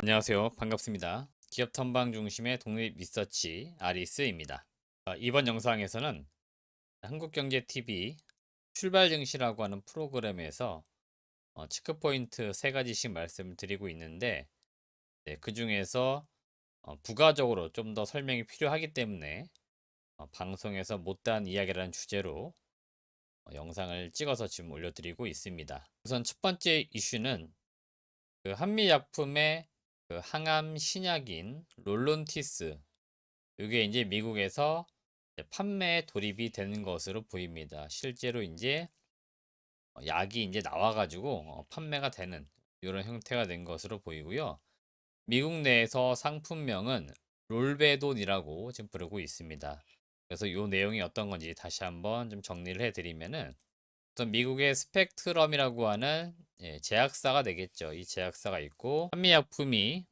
안녕하세요. 반갑습니다. 기업 탐방 중심의 독립 리서치 아리스입니다. 이번 영상에서는 한국경제TV 출발 증시라고 하는 프로그램에서 체크 포인트 세 가지씩 말씀을 드리고 있는데, 그 중에서 부가적으로 좀 더 설명이 필요하기 때문에 방송에서 못다한 이야기라는 주제로 영상을 찍어서 지금 올려드리고 있습니다. 우선 첫 번째 이슈는 그 한미약품의 그 항암 신약인 롤론티스, 이게 이제 미국에서 이제 판매에 돌입이 되는 것으로 보입니다. 실제로 이제 약이 이제 나와가지고 판매가 되는 이런 형태가 된 것으로 보이고요. 미국 내에서 상품명은 롤베돈이라고 지금 부르고 있습니다. 그래서 이 내용이 어떤 건지 다시 한번 좀 정리를 해드리면은, 우선 미국의 스펙트럼이라고 하는 제약사가 되겠죠. 이 제약사가 있고, 한미약품이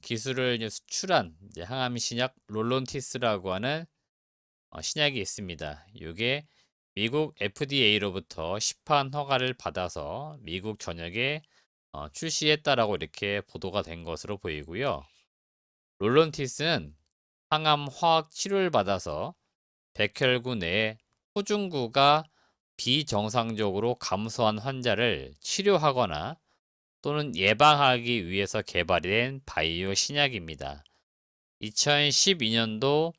기술을 이제 수출한 이제 항암 신약 롤론티스라고 하는 신약이 있습니다. 이게 미국 FDA로부터 시판 허가를 받아서 미국 전역에 출시했다라고 이렇게 보도가 된 것으로 보이고요. 롤론티스는 항암 화학 치료를 받아서 백혈구 내에 호중구가 비정상적으로 감소한 환자를 치료하거나 또는 예방하기 위해서 개발된 바이오 신약입니다. 2012년도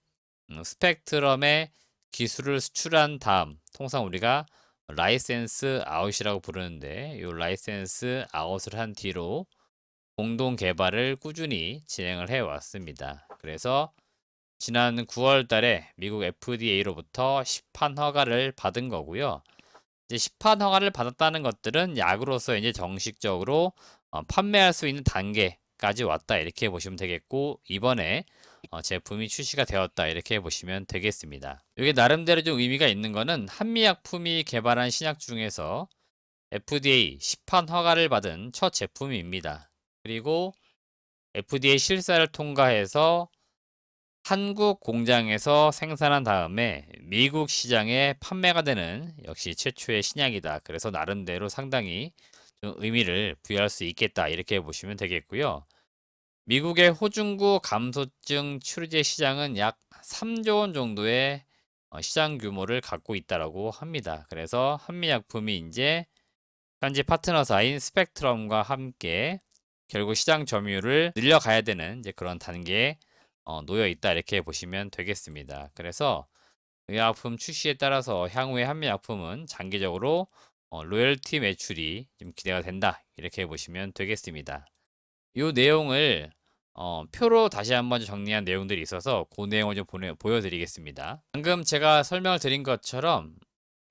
스펙트럼의 기술을 수출한 다음, 통상 우리가 라이센스 아웃이라고 부르는데, 이 라이센스 아웃을 한 뒤로 공동 개발을 꾸준히 진행을 해 왔습니다. 그래서 지난 9월 달에 미국 FDA로부터 시판 허가를 받은 거고요. 이제 시판 허가를 받았다는 것들은 약으로서 이제 정식적으로 판매할 수 있는 단계까지 왔다, 이렇게 보시면 되겠고, 이번에 제품이 출시가 되었다, 이렇게 보시면 되겠습니다. 이게 나름대로 좀 의미가 있는 거는, 한미약품이 개발한 신약 중에서 FDA 시판 허가를 받은 첫 제품입니다. 그리고 FDA 실사를 통과해서 한국 공장에서 생산한 다음에 미국 시장에 판매가 되는 역시 최초의 신약이다. 그래서 나름대로 상당히 좀 의미를 부여할 수 있겠다, 이렇게 보시면 되겠고요. 미국의 호중구 감소증 치료제 시장은 약 3조 원 정도의 시장 규모를 갖고 있다라고 합니다. 그래서 한미약품이 이제 현재 파트너사인 스펙트럼과 함께 결국 시장 점유율을 늘려가야 되는 이제 그런 단계에 놓여 있다, 이렇게 보시면 되겠습니다. 그래서 의약품 출시에 따라서 향후에 한미약품은 장기적으로 로열티 매출이 좀 기대가 된다, 이렇게 보시면 되겠습니다. 이 내용을 표로 다시 한번 정리한 내용들이 있어서 그 내용을 좀 보여드리겠습니다. 방금 제가 설명을 드린 것처럼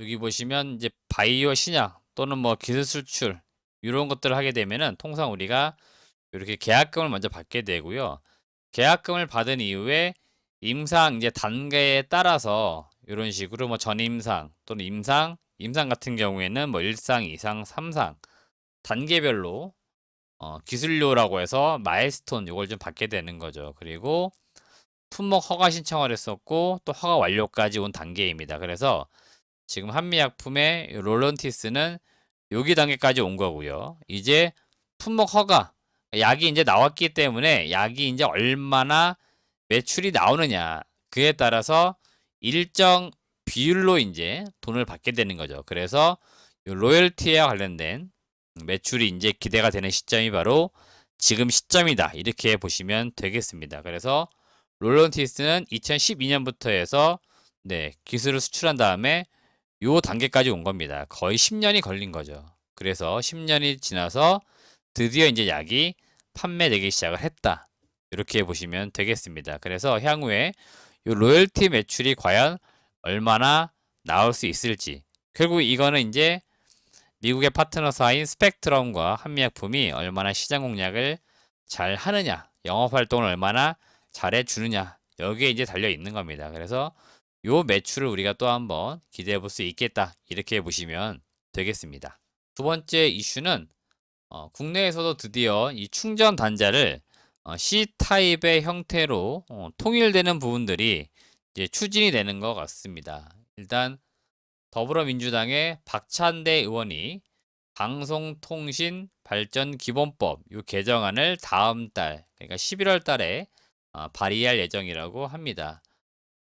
여기 보시면 이제 바이오 신약 또는 뭐 기술 수출 이런 것들을 하게 되면은 통상 우리가 이렇게 계약금을 먼저 받게 되고요. 계약금을 받은 이후에 임상 이제 단계에 따라서 이런 식으로 뭐 전임상 또는 임상 같은 경우에는 뭐 1상, 2상, 3상 단계별로 기술료라고 해서 마일스톤 이걸 좀 받게 되는 거죠. 그리고 품목 허가 신청을 했었고 또 허가 완료까지 온 단계입니다. 그래서 지금 한미약품의 롤런티스는 여기 단계까지 온 거고요. 이제 품목 허가, 약이 이제 나왔기 때문에 약이 이제 얼마나 매출이 나오느냐, 그에 따라서 일정 비율로 이제 돈을 받게 되는 거죠. 그래서 로열티에 관련된 매출이 이제 기대가 되는 시점이 바로 지금 시점이다, 이렇게 보시면 되겠습니다. 그래서 롤런티스는 2012년부터 해서 기술을 수출한 다음에 요 단계까지 온 겁니다. 거의 10년이 걸린 거죠. 그래서 10년이 지나서 드디어 이제 약이 판매되기 시작을 했다, 이렇게 보시면 되겠습니다. 그래서 향후에 요 로열티 매출이 과연 얼마나 나올 수 있을지, 결국 이거는 이제 미국의 파트너사인 스펙트럼과 한미약품이 얼마나 시장 공략을 잘 하느냐, 영업 활동을 얼마나 잘해 주느냐, 여기에 이제 달려 있는 겁니다. 그래서 요 매출을 우리가 또 한번 기대해 볼 수 있겠다, 이렇게 보시면 되겠습니다. 두 번째 이슈는 국내에서도 드디어 이 충전 단자를 C타입의 형태로 통일되는 부분들이 이제 추진이 되는 것 같습니다. 일단 더불어민주당의 박찬대 의원이 방송통신 발전 기본법 요 개정안을 다음 달 그러니까 11월 달에 발의할 예정이라고 합니다.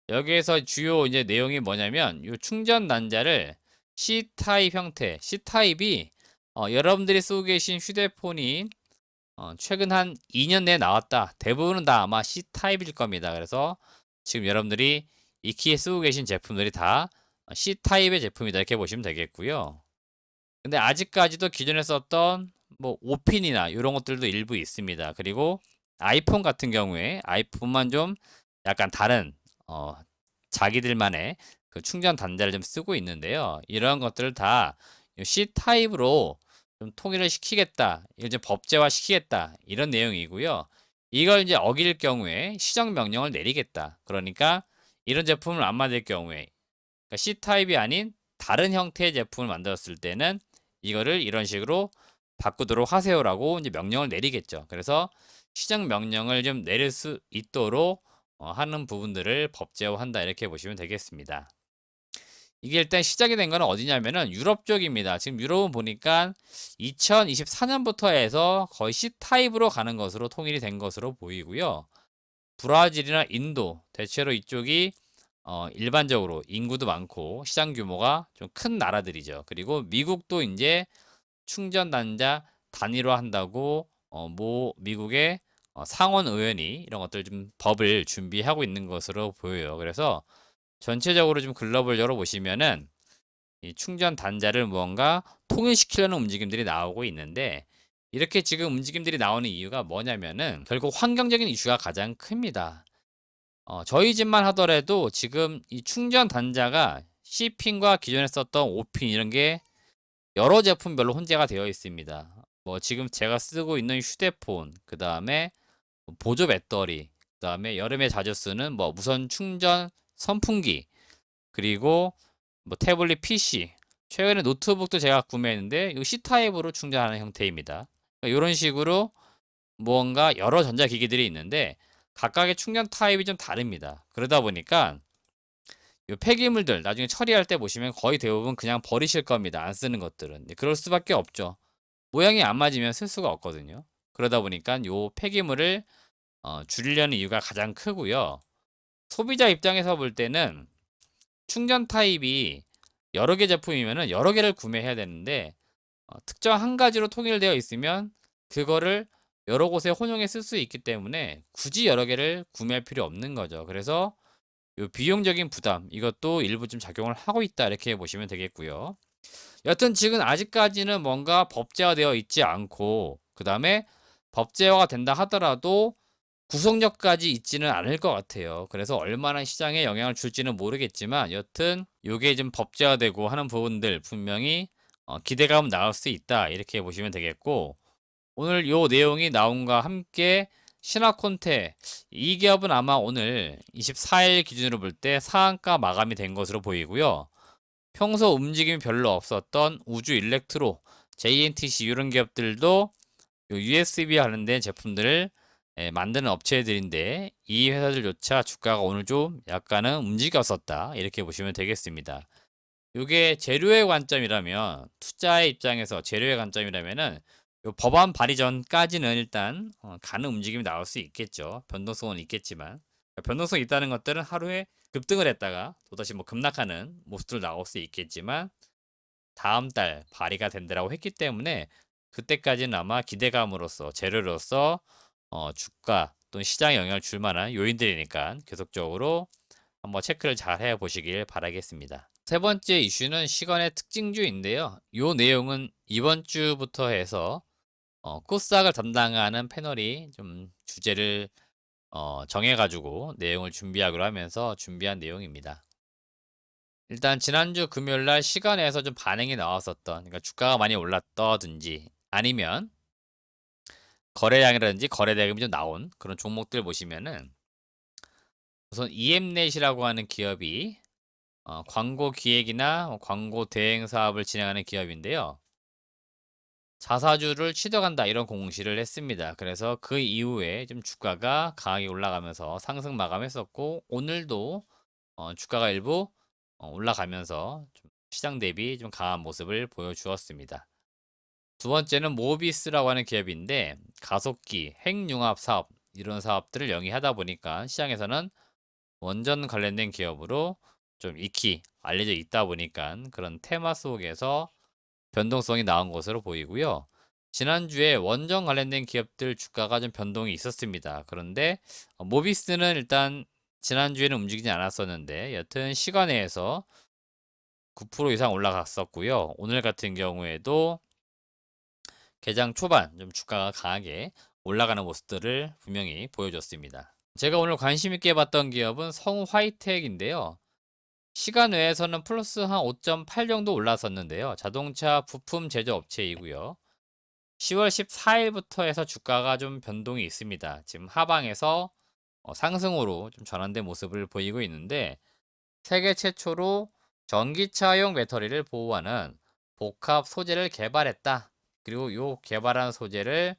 여기에서 주요 이제 내용이 뭐냐면 요 충전 단자를 C타입 형태, C타입이 여러분들이 쓰고 계신 휴대폰이 최근 한 2년 내에 나왔다. 대부분은 다 아마 C타입일 겁니다. 그래서 지금 여러분들이 익히에 쓰고 계신 제품들이 다 C타입의 제품이다 이렇게 보시면 되겠고요. 근데 아직까지도 기존에 썼던 뭐 5핀이나 이런 것들도 일부 있습니다. 그리고 아이폰 같은 경우에 아이폰만 좀 약간 다른 어, 자기들만의 그 충전 단자를 좀 쓰고 있는데요. 이러한 것들을 다 C 타입으로 좀 통일을 시키겠다. 이걸 이제 법제화 시키겠다. 이런 내용이고요. 이걸 이제 어길 경우에 시정 명령을 내리겠다. 그러니까 이런 제품을 안 만들 경우에 그러니까 C 타입이 아닌 다른 형태의 제품을 만들었을 때는 이거를 이런 식으로 바꾸도록 하세요라고 이제 명령을 내리겠죠. 그래서 시정 명령을 좀 내릴 수 있도록 하는 부분들을 법제화한다 이렇게 보시면 되겠습니다. 이게 일단 시작이 된 거는 어디냐면은 유럽 쪽입니다. 지금 유럽은 보니까 2024년부터 해서 거의 C 타입으로 가는 것으로 통일이 된 것으로 보이고요. 브라질이나 인도 대체로 이쪽이 일반적으로 인구도 많고 시장 규모가 좀 큰 나라들이죠. 그리고 미국도 이제 충전 단자 단일화 한다고 모 미국의 상원 의원이 이런 것들 좀 법을 준비하고 있는 것으로 보여요. 그래서 전체적으로 좀 글러벌 열어보시면은 이 충전 단자를 무언가 통일시키려는 움직임들이 나오고 있는데 이렇게 지금 움직임들이 나오는 이유가 뭐냐면은 결국 환경적인 이슈가 가장 큽니다. 저희 집만 하더라도 지금 이 충전 단자가 C핀과 기존에 썼던 O핀 이런 게 여러 제품별로 혼재가 되어 있습니다. 뭐 지금 제가 쓰고 있는 휴대폰, 그 다음에 보조 배터리, 그 다음에 여름에 자주 쓰는 뭐 무선 충전 선풍기, 그리고 뭐 태블릿 PC, 최근에 노트북도 제가 구매했는데 이거 C타입으로 충전하는 형태입니다. 이런 식으로 무언가 여러 전자기기들이 있는데 각각의 충전 타입이 좀 다릅니다. 그러다 보니까 이 폐기물들 나중에 처리할 때 보시면 거의 대부분 그냥 버리실 겁니다. 안 쓰는 것들은. 그럴 수밖에 없죠. 모양이 안 맞으면 쓸 수가 없거든요. 그러다 보니까 이 폐기물을 줄이려는 이유가 가장 크고요. 소비자 입장에서 볼 때는 충전 타입이 여러 개 제품이면은 여러 개를 구매해야 되는데 특정 한 가지로 통일되어 있으면 그거를 여러 곳에 혼용해 쓸 수 있기 때문에 굳이 여러 개를 구매할 필요 없는 거죠. 그래서 요 비용적인 부담 이것도 일부 좀 작용을 하고 있다 이렇게 보시면 되겠고요. 여튼 지금 아직까지는 뭔가 법제화되어 있지 않고 그 다음에 법제화가 된다 하더라도 구속력까지 있지는 않을 것 같아요. 그래서 얼마나 시장에 영향을 줄지는 모르겠지만 여튼 요게 좀 법제화되고 하는 부분들 분명히 기대감은 나올 수 있다 이렇게 보시면 되겠고 오늘 요 내용이 나온과 함께 신화콘테 이 기업은 아마 오늘 24일 기준으로 볼 때 상한가 마감이 된 것으로 보이고요. 평소 움직임이 별로 없었던 우주 일렉트로, JNTC 이런 기업들도 USB 관련된 제품들을 만드는 업체들인데 이 회사들조차 주가가 오늘 좀 약간은 움직였었다 이렇게 보시면 되겠습니다. 이게 재료의 관점이라면 투자의 입장에서 재료의 관점이라면은 요 법안 발의 전까지는 일단 가는 움직임이 나올 수 있겠죠. 변동성은 있겠지만 변동성이 있다는 것들은 하루에 급등을 했다가 또다시 뭐 급락하는 모습들 나올 수 있겠지만 다음 달 발의가 된다라고 했기 때문에 그때까지는 아마 기대감으로서 재료로서 주가 또는 시장에 영향을 줄 만한 요인들이니까 계속적으로 한번 체크를 잘 해보시길 바라겠습니다. 세 번째 이슈는 시간의 특징주인데요. 이 내용은 이번 주부터 해서 코스닥을 담당하는 패널이 좀 주제를 정해가지고 내용을 준비하기로 하면서 준비한 내용입니다. 일단 지난주 금요일 날 시간에서 좀 반응이 나왔었던 그러니까 주가가 많이 올랐다든지 아니면 거래량이라든지 거래 대금이 좀 나온 그런 종목들 보시면은 우선 EM넷이라고 하는 기업이 광고 기획이나 광고 대행 사업을 진행하는 기업인데요. 자사주를 취득한다 이런 공시를 했습니다. 그래서 그 이후에 좀 주가가 강하게 올라가면서 상승 마감했었고 오늘도 주가가 일부 올라가면서 좀 시장 대비 좀 강한 모습을 보여주었습니다. 두 번째는 모비스라고 하는 기업인데 가속기, 핵융합 사업 이런 사업들을 영위하다 보니까 시장에서는 원전 관련된 기업으로 좀 익히 알려져 있다 보니까 그런 테마 속에서 변동성이 나온 것으로 보이고요. 지난주에 원전 관련된 기업들 주가가 좀 변동이 있었습니다. 그런데 모비스는 일단 지난주에는 움직이지 않았었는데 여튼 시간외에서 9% 이상 올라갔었고요. 오늘 같은 경우에도 개장 초반 좀 주가가 강하게 올라가는 모습들을 분명히 보여줬습니다. 제가 오늘 관심 있게 봤던 기업은 성화이텍인데요. 시간 외에서는 플러스 한 5.8 정도 올랐었는데요. 자동차 부품 제조업체이고요. 10월 14일부터 해서 주가가 좀 변동이 있습니다. 지금 하방에서 상승으로 좀 전환된 모습을 보이고 있는데 세계 최초로 전기차용 배터리를 보호하는 복합 소재를 개발했다. 그리고 이 개발한 소재를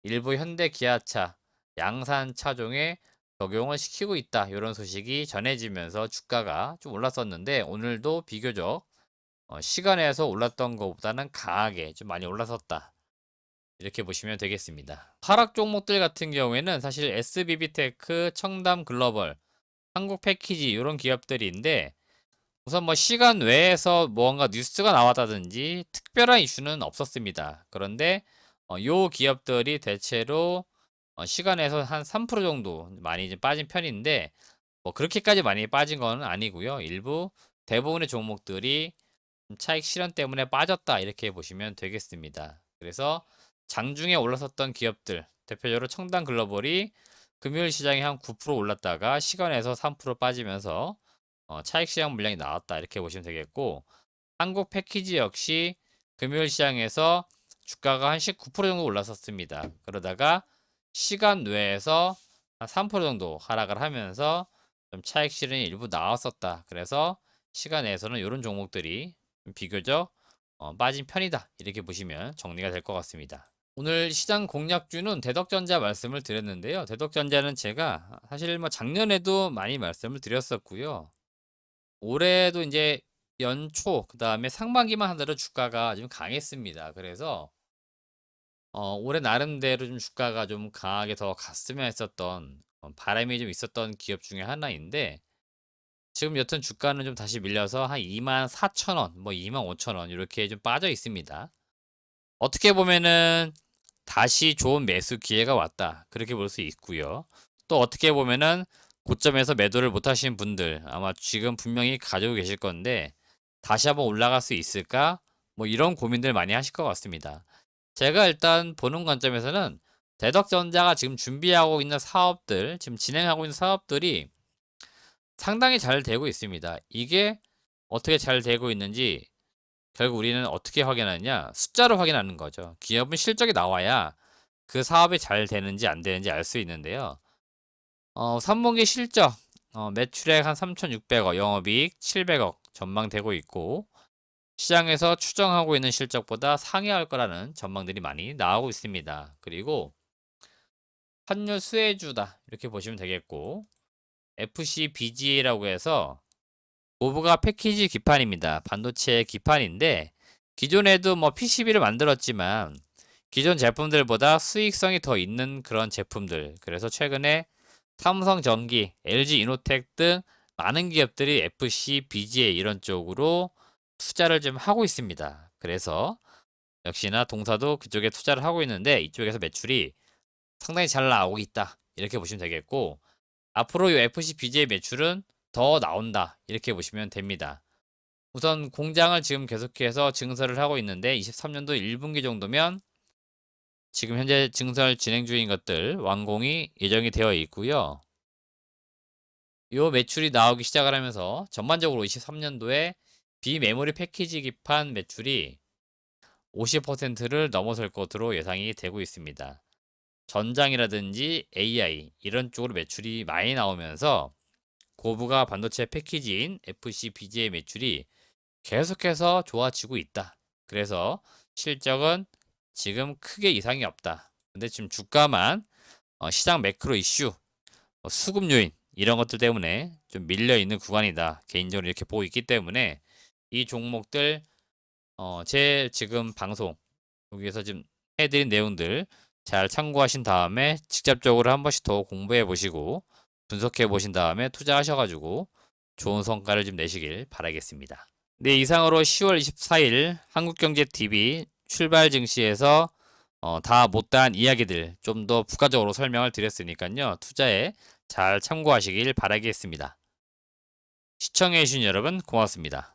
일부 현대 기아차, 양산 차종에 적용을 시키고 있다. 이런 소식이 전해지면서 주가가 좀 올랐었는데 오늘도 비교적 시간에서 올랐던 것보다는 강하게 좀 많이 올랐었다. 이렇게 보시면 되겠습니다. 하락 종목들 같은 경우에는 사실 SBB테크, 청담글로벌, 한국패키지 이런 기업들인데 우선 뭐 시간 외에서 뭔가 뉴스가 나왔다든지 특별한 이슈는 없었습니다. 그런데 요 기업들이 대체로 시간에서 한 3% 정도 많이 이제 빠진 편인데 뭐 그렇게까지 많이 빠진 건 아니고요. 일부 대부분의 종목들이 차익 실현 때문에 빠졌다 이렇게 보시면 되겠습니다. 그래서 장중에 올랐었던 기업들 대표적으로 청담글로벌이 금요일 시장에 한 9% 올랐다가 시간에서 3% 빠지면서 차익 시장 물량이 나왔다 이렇게 보시면 되겠고 한국 패키지 역시 금요일 시장에서 주가가 한 19% 정도 올랐었습니다. 그러다가 시간 외에서 한 3% 정도 하락을 하면서 좀 차익 실현이 일부 나왔었다. 그래서 시간 내에서는 이런 종목들이 비교적 빠진 편이다. 이렇게 보시면 정리가 될 것 같습니다. 오늘 시장 공략주는 대덕전자 말씀을 드렸는데요. 대덕전자는 제가 사실 뭐 작년에도 많이 말씀을 드렸었고요. 올해도 이제 연초, 그 다음에 상반기만 하더라도 주가가 좀 강했습니다. 그래서 올해 나름대로 좀 주가가 좀 강하게 더 갔으면 했었던 바람이 좀 있었던 기업 중에 하나인데 지금 여튼 주가는 좀 다시 밀려서 한 24,000원, 뭐 25,000원 이렇게 좀 빠져 있습니다. 어떻게 보면은 다시 좋은 매수 기회가 왔다. 그렇게 볼 수 있고요. 또 어떻게 보면은 고점에서 매도를 못 하신 분들 아마 지금 분명히 가지고 계실 건데 다시 한번 올라갈 수 있을까? 뭐 이런 고민들 많이 하실 것 같습니다. 제가 일단 보는 관점에서는 대덕전자가 지금 준비하고 있는 사업들, 지금 진행하고 있는 사업들이 상당히 잘 되고 있습니다. 이게 어떻게 잘 되고 있는지 결국 우리는 어떻게 확인하느냐? 숫자로 확인하는 거죠. 기업은 실적이 나와야 그 사업이 잘 되는지 안 되는지 알 수 있는데요. 3분기 실적, 매출액 한 3,600억, 영업이익 700억 전망되고 있고, 시장에서 추정하고 있는 실적보다 상회할 거라는 전망들이 많이 나오고 있습니다. 그리고 환율 수혜주다 이렇게 보시면 되겠고, FC BGA라고 해서 고부가 패키지 기판입니다. 반도체 기판인데 기존에도 뭐 PCB를 만들었지만 기존 제품들보다 수익성이 더 있는 그런 제품들. 그래서 최근에 삼성전기, LG이노텍 등 많은 기업들이 FC, BGA 이런 쪽으로 투자를 좀 하고 있습니다. 그래서 역시나 동사도 그쪽에 투자를 하고 있는데 이쪽에서 매출이 상당히 잘 나오고 있다. 이렇게 보시면 되겠고 앞으로 이 FC, BGA 매출은 더 나온다. 이렇게 보시면 됩니다. 우선 공장을 지금 계속해서 증설을 하고 있는데 23년도 1분기 정도면 지금 현재 증설 진행 중인 것들 완공이 예정이 되어 있고요. 요 매출이 나오기 시작을 하면서 전반적으로 23년도에 비메모리 패키지 기판 매출이 50%를 넘어설 것으로 예상이 되고 있습니다. 전장이라든지 AI 이런 쪽으로 매출이 많이 나오면서 고부가 반도체 패키지인 FCBGA 매출이 계속해서 좋아지고 있다. 그래서 실적은 지금 크게 이상이 없다. 근데 지금 주가만 시장 매크로 이슈, 수급 요인 이런 것들 때문에 좀 밀려 있는 구간이다. 개인적으로 이렇게 보고 있기 때문에 이 종목들 제 지금 방송 여기에서 지금 해드린 내용들 잘 참고하신 다음에 직접적으로 한 번씩 더 공부해 보시고 분석해 보신 다음에 투자하셔가지고 좋은 성과를 좀 내시길 바라겠습니다. 네, 이상으로 10월 24일 한국경제TV 출발 증시에서 다 못다한 이야기들 좀 더 부가적으로 설명을 드렸으니까요. 투자에 잘 참고하시길 바라겠습니다. 시청해주신 여러분 고맙습니다.